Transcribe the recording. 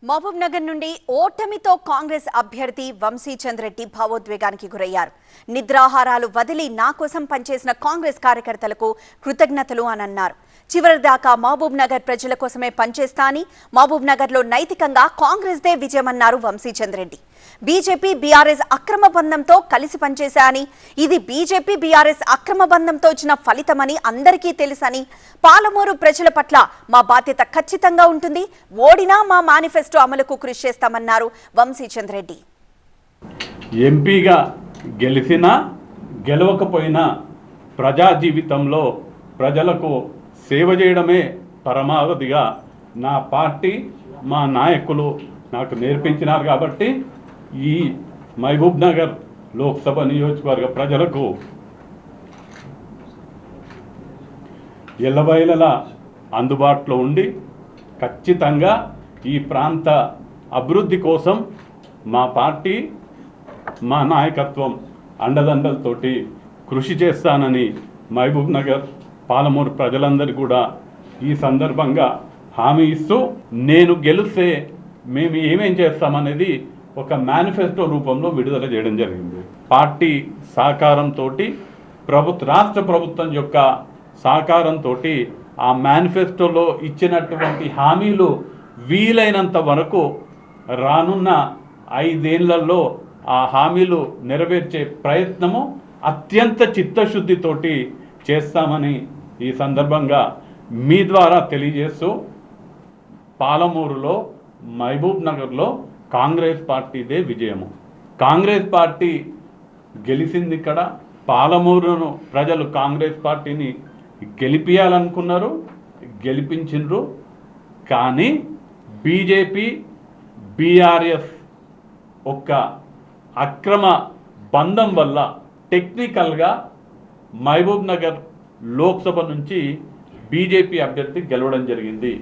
మహబూబ్ నగర్ నుండి ఓటమితో కాంగ్రెస్ అభ్యర్థి వంశీచంద్ రెడ్డి భావోద్వేగానికి గురయ్యారు. నిద్రాహారాలు వదిలి నా కోసం పనిచేసిన కాంగ్రెస్ కార్యకర్తలకు కృతజ్ఞతలు అని అన్నారు. చివరిదాకా మహబూబ్ నగర్ ప్రజల కోసమే పనిచేస్తా అని, మహబూబ్ నగర్లో నైతికంగా కాంగ్రెస్దే విజయమన్నారు వంశీచంద్ రెడ్డి. బీజేపీ బీఆర్ఎస్ అక్రమ బంధంతో కలిసి పనిచేశా అని, ఇది బీజేపీ బీఆర్ఎస్ అక్రమ బంధంతో వచ్చిన ఫలితమని అందరికీ తెలుసని, పాలమూరు ప్రజల పట్ల మా బాధ్యత ఖచ్చితంగా ఉంటుంది, ఓడినా మా మేనిఫెస్టో అమలుకు కృషి చేస్తామన్నారు వంశీచంద్ రెడ్డి. ఎంపీగా గెలిచినా గెలవకపోయినా ప్రజా జీవితంలో ప్రజలకు సేవ చేయడమే పరమావధిగా నా పార్టీ మా నాయకులు నాకు నేర్పించినారు. కాబట్టి ఈ మహబూబ్ నగర్ లోక్సభ నియోజకవర్గ ప్రజలకు ఎల్లవేళలా అందుబాటులో ఉండి ఖచ్చితంగా ఈ ప్రాంత అభివృద్ధి కోసం మా పార్టీ మా నాయకత్వం అండదండలతోటి కృషి చేస్తానని మహబూబ్ నగర్ పాలమూరు ప్రజలందరూ కూడా ఈ సందర్భంగా హామీ ఇస్తూ, నేను గెలిస్తే మేము ఏమేం చేస్తామనేది ఒక మేనిఫెస్టో రూపంలో విడుదల చేయడం జరిగింది. పార్టీ సహకారంతో రాష్ట్ర ప్రభుత్వం యొక్క సహకారంతో ఆ మేనిఫెస్టోలో ఇచ్చినటువంటి హామీలు వీలైనంత వరకు రానున్న 5 ఏళ్లలో ఆ హామీలు నెరవేర్చే ప్రయత్నము అత్యంత చిత్తశుద్ధితోటి చేస్తామని ఈ సందర్భంగా మీ ద్వారా తెలియజేస్తూ, పాలమూరులో మహబూబ్ నగర్లో కాంగ్రెస్ పార్టీదే విజయము. కాంగ్రెస్ పార్టీ గెలిచింది. ఇక్కడ పాలమూరును ప్రజలు కాంగ్రెస్ పార్టీని గెలిపించాలనుకున్నారు, గెలిపించిండ్రు. కానీ బీజేపీ బీఆర్ఎస్ ఒక్క అక్రమ బంధం వల్ల టెక్నికల్గా మహబూబ్ నగర్ లోక్సభ నుంచి బీజేపీ అభ్యర్థి గెలవడం జరిగింది.